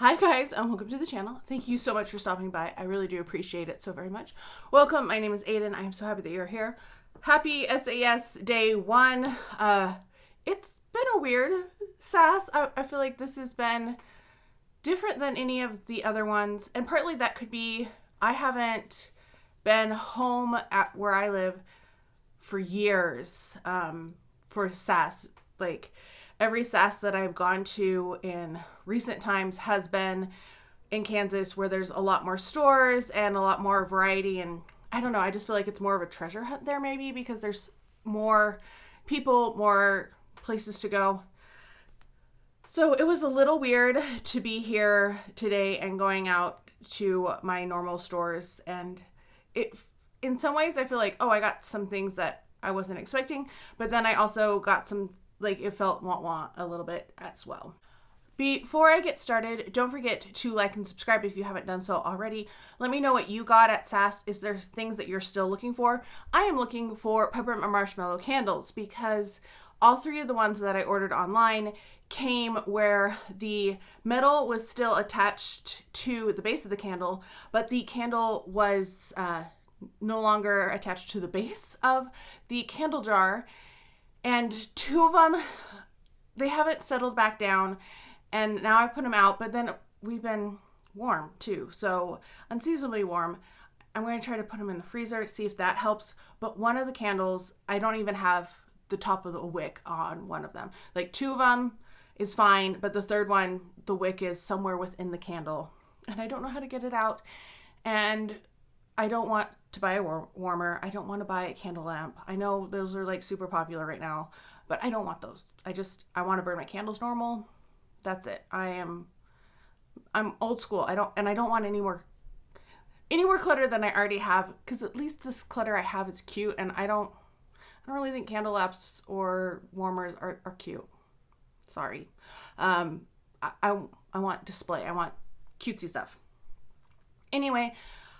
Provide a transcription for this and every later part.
Hi guys, and welcome to the channel. Thank you so much for stopping by. I really do appreciate it so very much. Welcome, my name is Aiden. I am so happy that you're here. Happy SAS day 1. It's been a weird SAS. I feel like this has been different than any of the other ones, and partly that could be I haven't been home at where I live for years for SAS. Like, every SAS that I've gone to in recent times has been in Kansas, where there's a lot more stores and a lot more variety. And I don't know, I just feel like it's more of a treasure hunt there, maybe because there's more people, more places to go. So it was a little weird to be here today and going out to my normal stores. And it, in some ways, I feel like, oh, I got some things that I wasn't expecting. But then I also got some, like, it felt wah a little bit as well. Before I get started, don't forget to like and subscribe if you haven't done so already. Let me know what you got at SAS. Is there things that you're still looking for? I am looking for peppermint marshmallow candles because all three of the ones that I ordered online came where the metal was still attached to the base of the candle, but the candle was no longer attached to the base of the candle jar. And two of them, they haven't settled back down, and now I put them out, but then we've been warm too, so unseasonably warm. I'm going to try to put them in the freezer, see if that helps. But one of the candles, I don't even have the top of the wick on one of them. Like, two of them is fine, but the third one, the wick is somewhere within the candle, and I don't know how to get it out. And I don't want to buy a warmer. I don't want to buy a candle lamp. I know those are like super popular right now, but I don't want those. I want to burn my candles normal. That's it. I'm old school. I don't want any more clutter than I already have, because at least this clutter I have is cute, and I don't really think candle lamps or warmers are cute. Sorry. I want display. I want cutesy stuff. Anyway,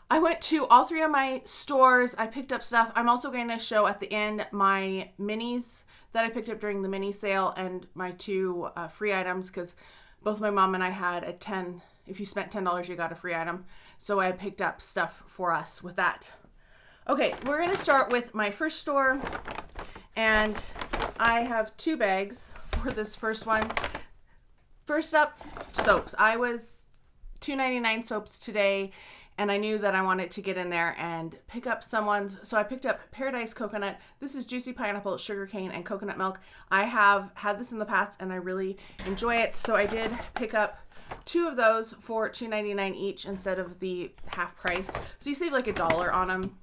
I went to all three of my stores. I picked up stuff. I'm also going to show at the end my minis that I picked up during the mini sale and my two free items, because both my mom and I had a 10. If you spent $10, you got a free item. So I picked up stuff for us with that. Okay, we're going to start with my first store. And I have two bags for this first one. First up, soaps. I was $2.99 soaps today, and I knew that I wanted to get in there and pick up someone's. So I picked up Paradise Coconut. This is juicy pineapple, sugarcane, and coconut milk. I have had this in the past, and I really enjoy it. So I did pick up two of those for $2.99 each instead of the half price. So you save like $1 on them.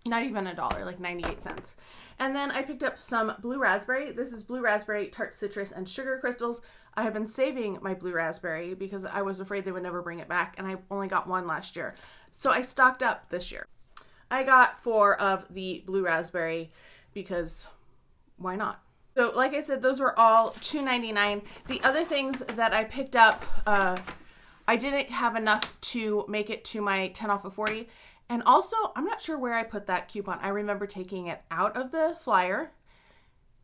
Not even $1, like 98 cents. And then I picked up some blue raspberry. This is blue raspberry, tart citrus, and sugar crystals. I have been saving my blue raspberry because I was afraid they would never bring it back, and I only got one last year. So I stocked up this year. I got 4 of the blue raspberry because why not? So like I said, those were all $2.99. The other things that I picked up, I didn't have enough to make it to my 10 off of 40. And also, I'm not sure where I put that coupon. I remember taking it out of the flyer.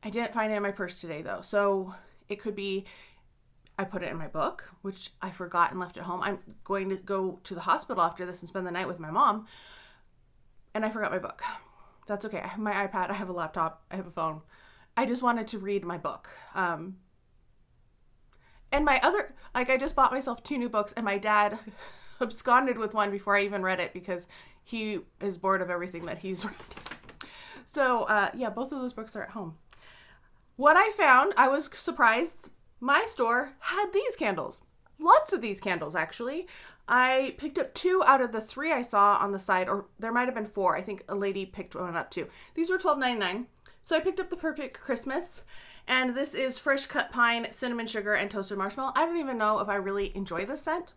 I didn't find it in my purse today, though. So it could be I put it in my book, which I forgot and left at home. I'm going to go to the hospital after this and spend the night with my mom. And I forgot my book. That's okay. I have my iPad. I have a laptop. I have a phone. I just wanted to read my book. And my other, like, I just bought myself 2 new books, and my dad absconded with one before I even read it because he is bored of everything that he's read. So yeah, both of those books are at home. What I found, I was surprised, my store had these candles. Lots of these candles, actually. I picked up 2 out of the 3 I saw on the side, or there might have been 4. I think a lady picked one up too. These were $12.99. So I picked up the Perfect Christmas, and this is fresh cut pine, cinnamon sugar, and toasted marshmallow. I don't even know if I really enjoy this scent.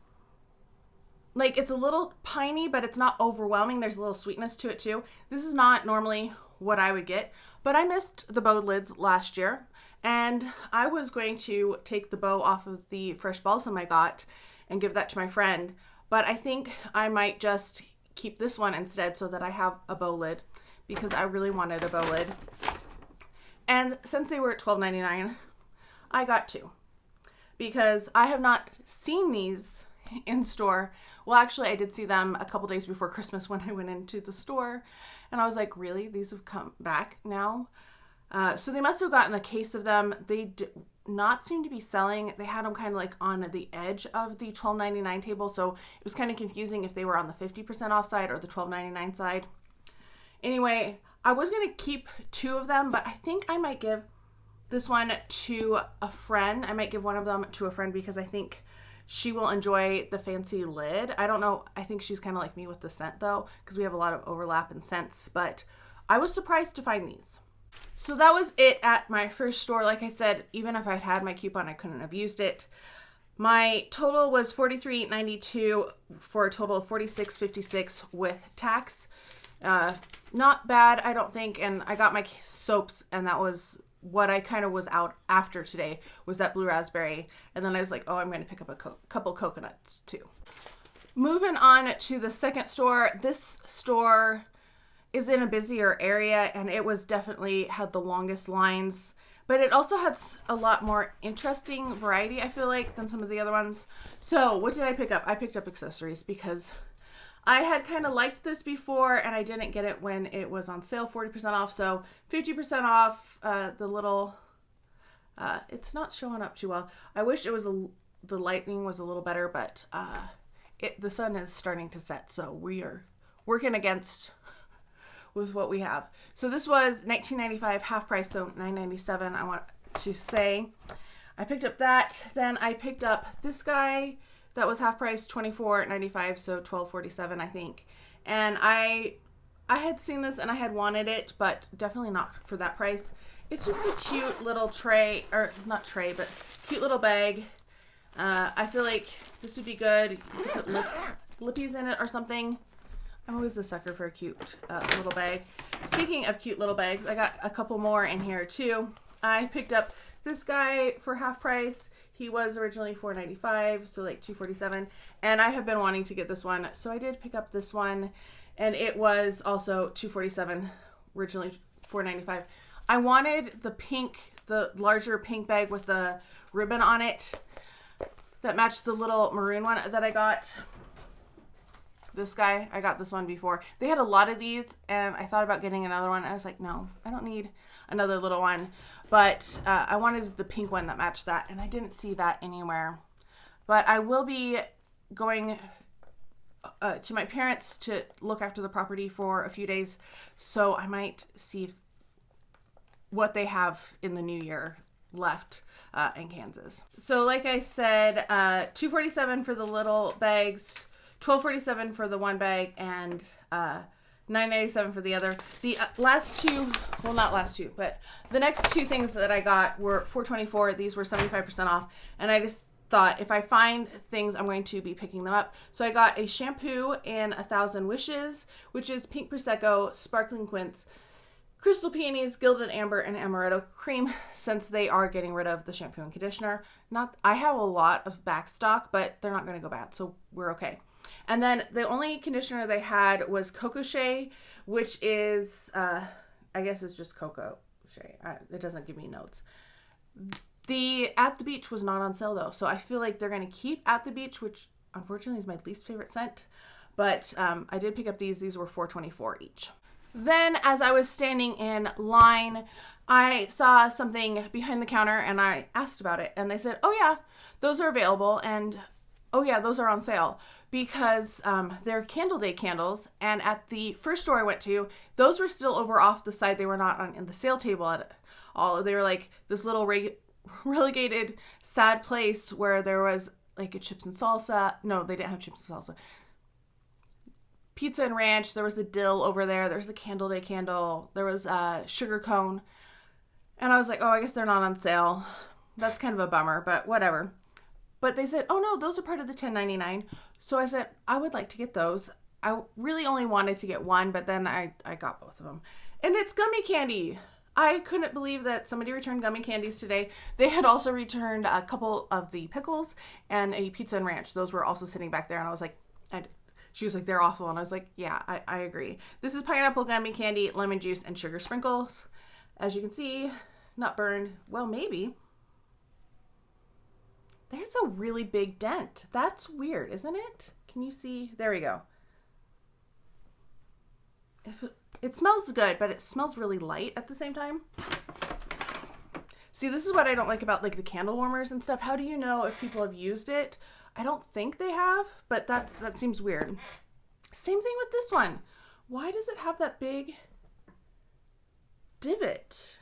Like, it's a little piney, but it's not overwhelming. There's a little sweetness to it too. This is not normally what I would get, but I missed the bow lids last year, and I was going to take the bow off of the fresh balsam I got and give that to my friend, but I think I might just keep this one instead so that I have a bow lid, because I really wanted a bow lid. And since they were at $12.99, I got 2. because I have not seen these in store. Well, actually, I did see them a couple days before Christmas when I went into the store, and I was like, really? These have come back now? So they must have gotten a case of them. They did not seem to be selling. They had them kind of like on the edge of the $12.99 table, so it was kind of confusing if they were on the 50% off side or the $12.99 side. Anyway, I was going to keep 2 of them, but I think I might give this one to a friend. I might give one of them to a friend because I think she will enjoy the fancy lid. I don't know. I think she's kind of like me with the scent though, because we have a lot of overlap in scents, but I was surprised to find these. So that was it at my first store. Like I said, even if I'd had my coupon, I couldn't have used it. My total was $43.92 for a total of $46.56 with tax. Not bad, I don't think. And I got my soaps, and that was what I kind of was out after today, was that blue raspberry. And then I was like, oh, I'm going to pick up a couple coconuts too. Moving on to the second store. This store is in a busier area, and it was definitely had the longest lines, but it also had a lot more interesting variety, I feel like, than some of the other ones. So what did I pick up? I picked up accessories because I had kind of liked this before, and I didn't get it when it was on sale, 40% off. So 50% off. The little, it's not showing up too well. I wish it was the lighting was a little better, but the sun is starting to set, so we are working against with what we have. So this was $19.95 half price, so $9.97. I want to say I picked up that. Then I picked up this guy that was half price, $24.95, so $12.47 I think. And I had seen this and I had wanted it, but definitely not for that price. It's just a cute little tray, or not tray, but cute little bag. I feel like this would be good. You could put lippies in it or something. I'm always a sucker for a cute little bag. Speaking of cute little bags, I got a couple more in here too. I picked up this guy for half price. He was originally $4.95, so like $2.47. And I have been wanting to get this one, so I did pick up this one. And it was also $2.47, originally $4.95. I wanted the larger pink bag with the ribbon on it that matched the little maroon one that I got. This guy, I got this one before. They had a lot of these, and I thought about getting another one. I was like, no, I don't need another little one. But I wanted the pink one that matched that, and I didn't see that anywhere. But I will be going to my parents to look after the property for a few days, so I might see what they have in the new year left in Kansas. So like I said, $2.47 for the little bags, $12.47 for the one bag, and $9.97 for the other. The last two, well, not last two, but the next two things that I got were $4.24. These were 75% off, and I just thought if I find things, I'm going to be picking them up. So I got a shampoo in 1,000 Wishes, which is pink prosecco, sparkling quince, crystal peonies, gilded amber, and amaretto cream, since they are getting rid of the shampoo and conditioner. I have a lot of back stock, but they're not going to go bad, so we're okay. And then the only conditioner they had was Coco Shea, which is, I guess it's just Coco Shea. It doesn't give me notes. The At the Beach was not on sale though, so I feel like they're going to keep At the Beach, which unfortunately is my least favorite scent. But I did pick up these. These were $4.24 each. Then as I was standing in line, I saw something behind the counter and I asked about it. And they said, oh yeah, those are available. And oh yeah, those are on sale. Because they're Candle Day candles. And at the first store I went to, those were still over off the side. They were not on in the sale table at all. They were like this little relegated sad place where there was like a chips and salsa. No, they didn't have chips and salsa. Pizza and ranch. There was a dill over there. There's a Candle Day candle. There was a sugar cone. And I was like, oh, I guess they're not on sale. That's kind of a bummer, but whatever. But they said, oh no, those are part of the $10.99. So I said, I would like to get those. I really only wanted to get one, but then I got both of them. And it's gummy candy. I couldn't believe that somebody returned gummy candies today. They had also returned a couple of the pickles and a pizza and ranch. Those were also sitting back there. And I was like, she was like, they're awful. And I was like, yeah, I agree. This is pineapple gummy candy, lemon juice, and sugar sprinkles. As you can see, not burned. Well, maybe. There's a really big dent. That's weird, isn't it? Can you see? There we go. It smells good, but it smells really light at the same time. See, this is what I don't like about like the candle warmers and stuff. How do you know if people have used it? I don't think they have, but that seems weird. Same thing with this one. Why does it have that big divot?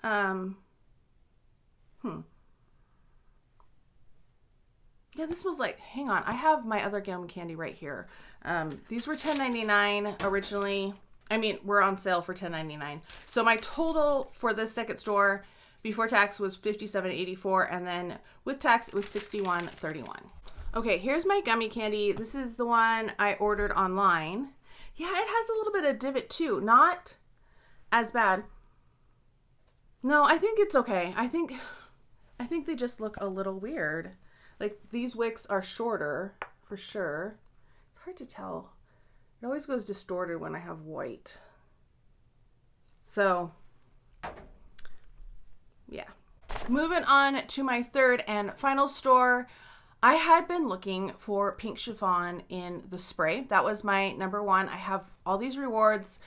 Yeah, this was like, hang on. I have my other gum candy right here. These were $10.99 originally. I mean, we're on sale for $10.99. So my total for this second store before tax was $57.84, and then with tax it was $61.31. Okay, here's my gummy candy. This is the one I ordered online. Yeah, it has a little bit of divot too. Not as bad. No, I think it's okay. I think they just look a little weird. Like, these wicks are shorter, for sure. It's hard to tell. It always goes distorted when I have white. So, yeah. Moving on to my third and final store. I had been looking for pink chiffon in the spray. That was my number one. I have all these rewards.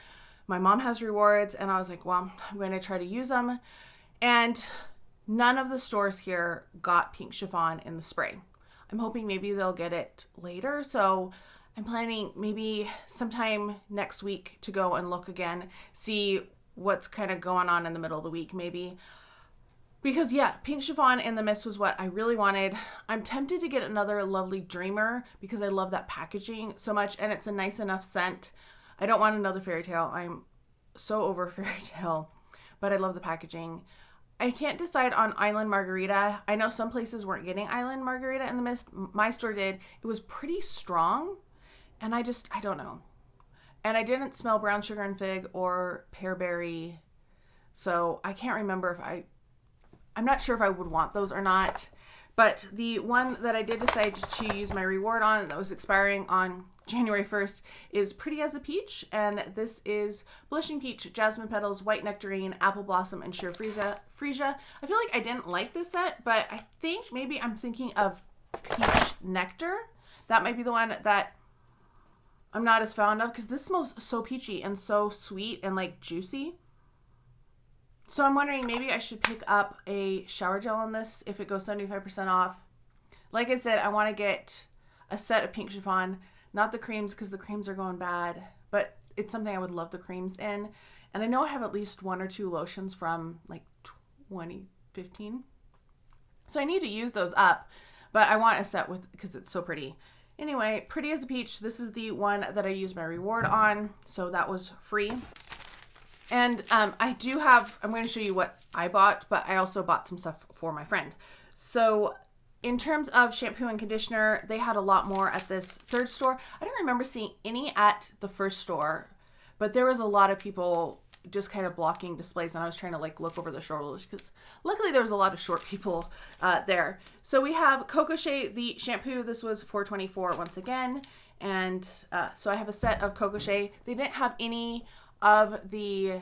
My mom has rewards, and I was like, well, I'm going to try to use them. And none of the stores here got pink chiffon in the spray. I'm hoping maybe they'll get it later. So I'm planning maybe sometime next week to go and look again, see what's kind of going on in the middle of the week maybe. Because yeah, pink chiffon in the mist was what I really wanted. I'm tempted to get another lovely dreamer because I love that packaging so much, and it's a nice enough scent. I don't want another fairy tale. I'm so over fairy tale, but I love the packaging. I can't decide on Island Margarita. I know some places weren't getting Island Margarita in the mist. My store did. It was pretty strong, and I don't know. And I didn't smell brown sugar and fig or pearberry, so I can't remember if I'm not sure if I would want those or not. But the one that I did decide to use my reward on that was expiring on January 1st is Pretty as a Peach. And this is Blushing Peach, Jasmine Petals, White Nectarine, Apple Blossom, and Sheer Freesia. I feel like I didn't like this set, but I think maybe I'm thinking of Peach Nectar. That might be the one that I'm not as fond of, because this smells so peachy and so sweet and like juicy. So I'm wondering maybe I should pick up a shower gel on this if it goes 75% off. Like I said, I want to get a set of pink chiffon, not the creams because the creams are going bad, but it's something I would love the creams in. And I know I have at least 1 or 2 lotions from like 2015. So I need to use those up, but I want a set with, because it's so pretty. Anyway, Pretty as a Peach. This is the one that I used my reward on. So that was free. And I'm going to show you what I bought, but I also bought some stuff for my friend. So in terms of shampoo and conditioner, they had a lot more at this third store. I don't remember seeing any at the first store, but there was a lot of people just kind of blocking displays, and I was trying to like look over the shoulders because luckily there was a lot of short people there. So we have Coco Shea, the shampoo. This was $4.24 once again. And so I have a set of Coco Shea. They didn't have any of the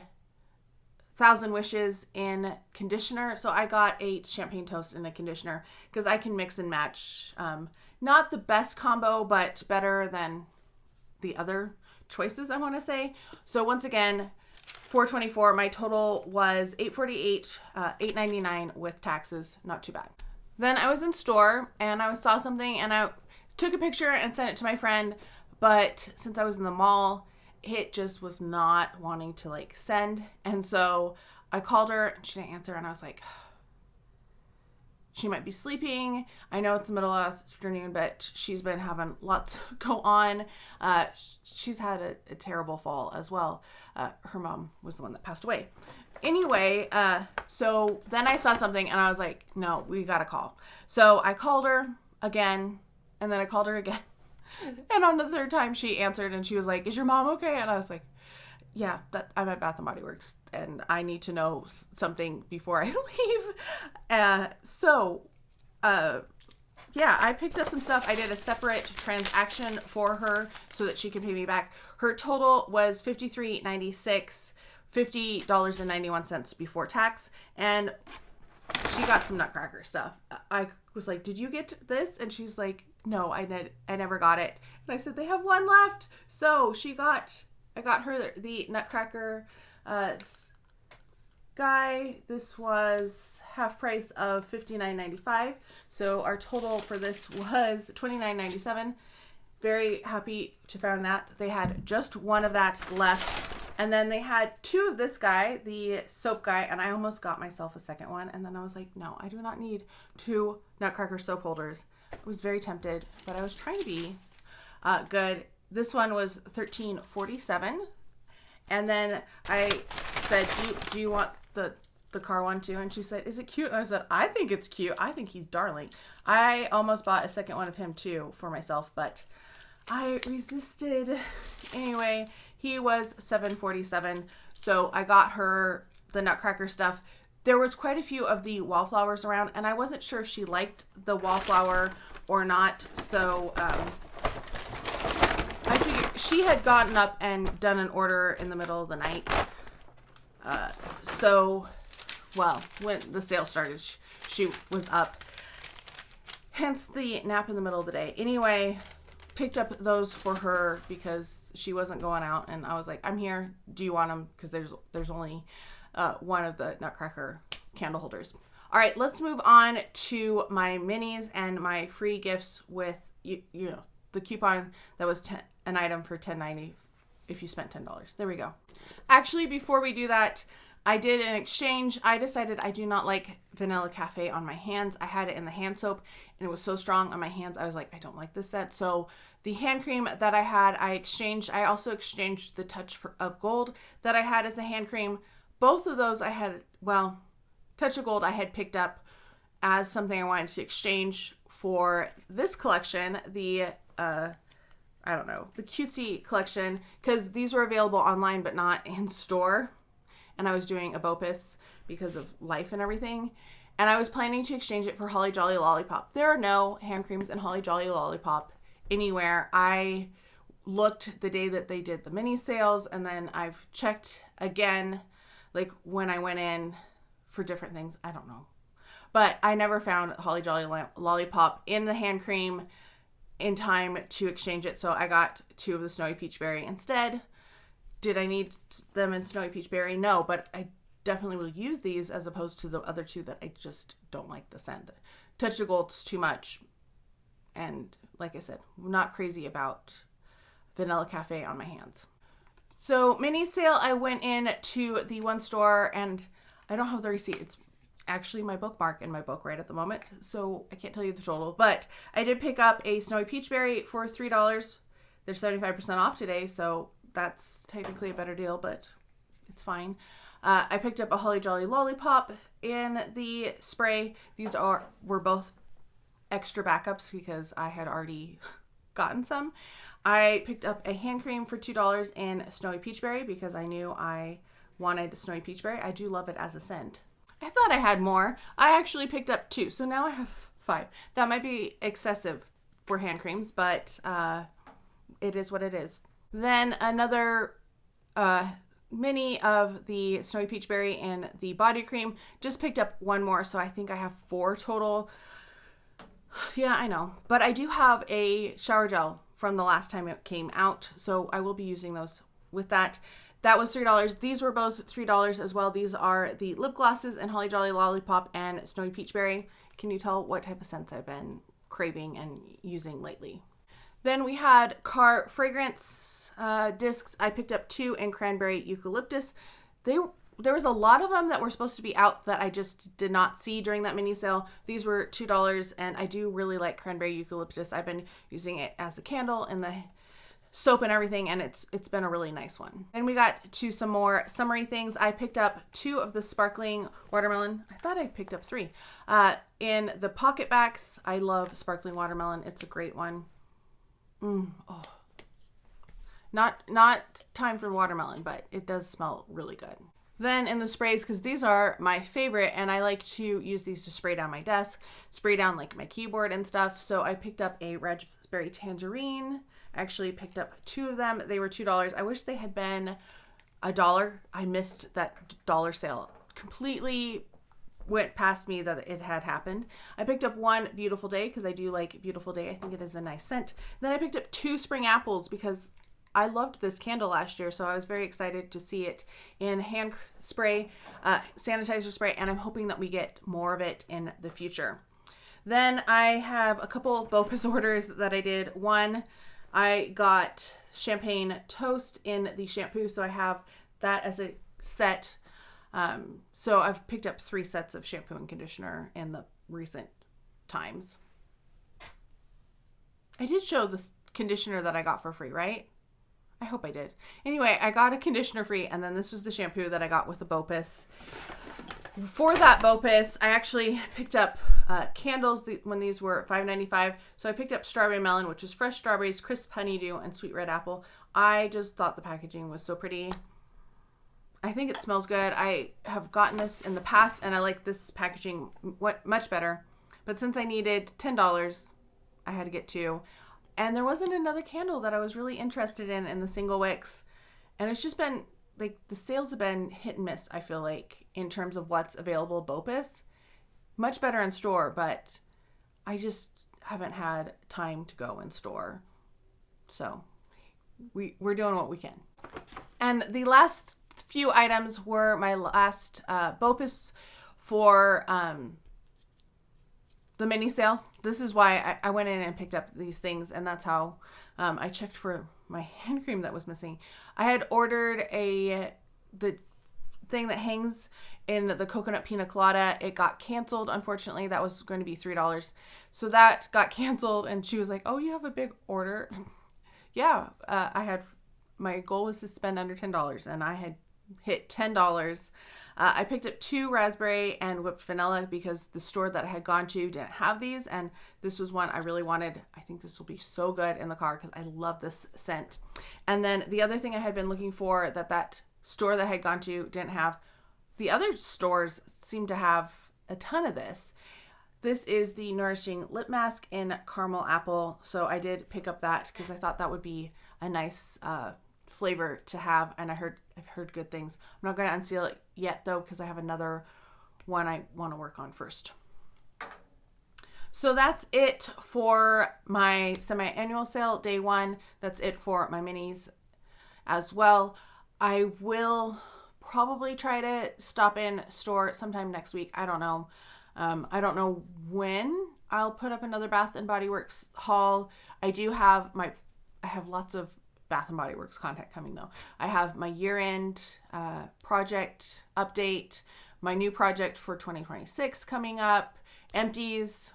Thousand Wishes in conditioner, so I got a champagne toast and a conditioner because I can mix and match. Not the best combo, but better than the other choices, I want to say. So once again, $4.24. My total was $8.48, $8.99 with taxes. Not too bad. Then I was in store and I saw something and I took a picture and sent it to my friend, but since I was in the mall, it just was not wanting to like send. And so I called her and she didn't answer, and I was like, she might be sleeping. I know it's the middle of the afternoon, but she's been having lots go on. She's had a terrible fall as well. Her mom was the one that passed away. Anyway, so then I saw something and I was like, no, we gotta call. So I called her again, and then I called her again. And on the third time she answered and she was like, is your mom okay? And I was like, yeah, I'm at Bath & Body Works and I need to know something before I leave. Yeah, I picked up some stuff. I did a separate transaction for her so that she could pay me back. Her total was $53.96, $50.91 before tax. And she got some Nutcracker stuff. I was like, did you get this? And she's like, no, I never got it. And I said, they have one left. So I got her the Nutcracker guy. This was half price of $59.95. So our total for this was $29.97. Very happy to find that. They had just one of that left. And then they had two of this guy, the soap guy, and I almost got myself a second one. And then I was like, no, I do not need two Nutcracker soap holders. I was very tempted, but I was trying to be good. This one was $13.47. And then I said, do you want the car one too? And she said, is it cute? And I said, I think it's cute. I think he's darling. I almost bought a second one of him too for myself, but I resisted. Anyway, he was $7.47. So I got her the Nutcracker stuff. There was quite a few of the wallflowers around, and I wasn't sure if she liked the wallflower or not. So I figured she had gotten up and done an order in the middle of the night. Well, when the sale started, she was up. Hence the nap in the middle of the day. Anyway, picked up those for her because she wasn't going out, and I was like, I'm here. Do you want them? Because there's only one of the Nutcracker candle holders. All right, let's move on to my minis and my free gifts with you know, the coupon that was an item for $10.90 if you spent $10. There we go. Actually, before we do that, I did an exchange. I decided I do not like Vanilla Cafe on my hands. I had it in the hand soap and it was so strong on my hands. I was like, I don't like this scent. So the hand cream that I had, I exchanged. I also exchanged the Touch of Gold that I had as a hand cream. Both of those I had, well, Touch of Gold I had picked up as something I wanted to exchange for this collection, the I don't know, the cutesy collection, because these were available online but not in store. And I was doing a BOPIS because of life and everything. And I was planning to exchange it for Holly Jolly Lollipop. There are no hand creams in Holly Jolly Lollipop anywhere. I looked the day that they did the mini sales, and then I've checked again, like when I went in for different things. I don't know. But I never found Holly Jolly Lollipop in the hand cream in time to exchange it. So I got two of the Snowy Peach Berry instead. Did I need them in Snowy Peach Berry? No, but I definitely will use these as opposed to the other two that I just don't like the scent. Touch of Gold's too much. And like I said, I'm not crazy about Vanilla Cafe on my hands. So mini sale, I went in to the one store and I don't have the receipt. It's actually my bookmark in my book right at the moment, so I can't tell you the total, but I did pick up a Snowy Peach Berry for $3. They're 75% off today, so that's technically a better deal, but it's fine. I picked up a Holly Jolly Lollipop in the spray. These were both extra backups because I had already gotten some. I picked up a hand cream for $2 in Snowy Peach Berry because I knew I wanted Snowy Peach Berry. I do love it as a scent. I thought I had more. I actually picked up 2, so now I have 5. That might be excessive for hand creams, but it is what it is. Then another mini of the Snowy Peach Berry and the body cream. Just picked up one more, so I think I have 4 total. Yeah, I know. But I do have a shower gel from the last time it came out, so I will be using those with that. That was $3. These were both $3 as well. These are the lip glosses in Holly Jolly Lollipop and Snowy Peach Berry. Can you tell what type of scents I've been craving and using lately? Then we had car fragrance discs. I picked up 2 in Cranberry Eucalyptus. There was a lot of them that were supposed to be out that I just did not see during that mini sale. These were $2, and I do really like Cranberry Eucalyptus. I've been using it as a candle in the soap and everything, and it's been a really nice one. Then we got to some more summery things. I picked up 2 of the sparkling watermelon. I thought I picked up 3 in the pocket backs. I love sparkling watermelon. It's a great one. Oh, not time for watermelon, but it does smell really good. Then in the sprays, because these are my favorite, and I like to use these to spray down my desk, spray down like my keyboard and stuff. So I picked up a raspberry tangerine. I actually picked up 2 of them. They were $2. I wish they had been $1. I missed that dollar sale. Completely went past me that it had happened. I picked up one Beautiful Day because I do like Beautiful Day. I think it is a nice scent. Then I picked up 2 Spring Apples because I loved this candle last year, so I was very excited to see it in hand spray, sanitizer spray, and I'm hoping that we get more of it in the future. Then I have a couple BOPUS orders that I did. One, I got Champagne Toast in the shampoo, so I have that as a set. So I've picked up 3 sets of shampoo and conditioner in the recent times. I did show this conditioner that I got for free, right? I hope I did. Anyway, I got a conditioner free, and then this was the shampoo that I got with the BOPUS. For that BOPUS, I actually picked up candles when these were $5.95. So I picked up Strawberry Melon, which is fresh strawberries, crisp honeydew, and sweet red apple. I just thought the packaging was so pretty. I think it smells good. I have gotten this in the past, and I like this packaging much better. But since I needed $10, I had to get 2. And there wasn't another candle that I was really interested in the single wicks. And it's just been, like, the sales have been hit and miss, I feel like, in terms of what's available BOPUS. Much better in store, but I just haven't had time to go in store. So we're doing what we can. And the last few items were my last BOPUS for the mini sale. This is why I went in and picked up these things, and that's how I checked for my hand cream that was missing. I had ordered the thing that hangs in the coconut pina colada. It got canceled, unfortunately. That was going to be $3. So that got canceled, and she was like, oh, you have a big order? Yeah, my goal was to spend under $10, and I had hit $10. I picked up 2 raspberry and whipped vanilla because the store that I had gone to didn't have these, and this was one I really wanted. I think this will be so good in the car because I love this scent. And then the other thing I had been looking for that store that I had gone to didn't have, the other stores seem to have a ton of this. This is the Nourishing Lip Mask in Caramel Apple, so I did pick up that because I thought that would be a nice flavor to have, and I've heard good things. I'm not going to unseal it yet though because I have another one I want to work on first. So that's it for my semi-annual sale day 1. That's it for my minis as well. I will probably try to stop in store sometime next week. I don't know. I don't know when I'll put up another Bath & Body Works haul. I have lots of Bath & Body Works content coming though. I have my year-end project update, my new project for 2026 coming up, empties.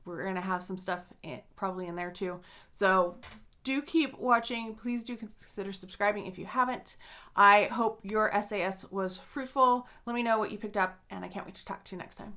We're going to have some stuff probably in there too. So do keep watching. Please do consider subscribing if you haven't. I hope your SAS was fruitful. Let me know what you picked up, and I can't wait to talk to you next time.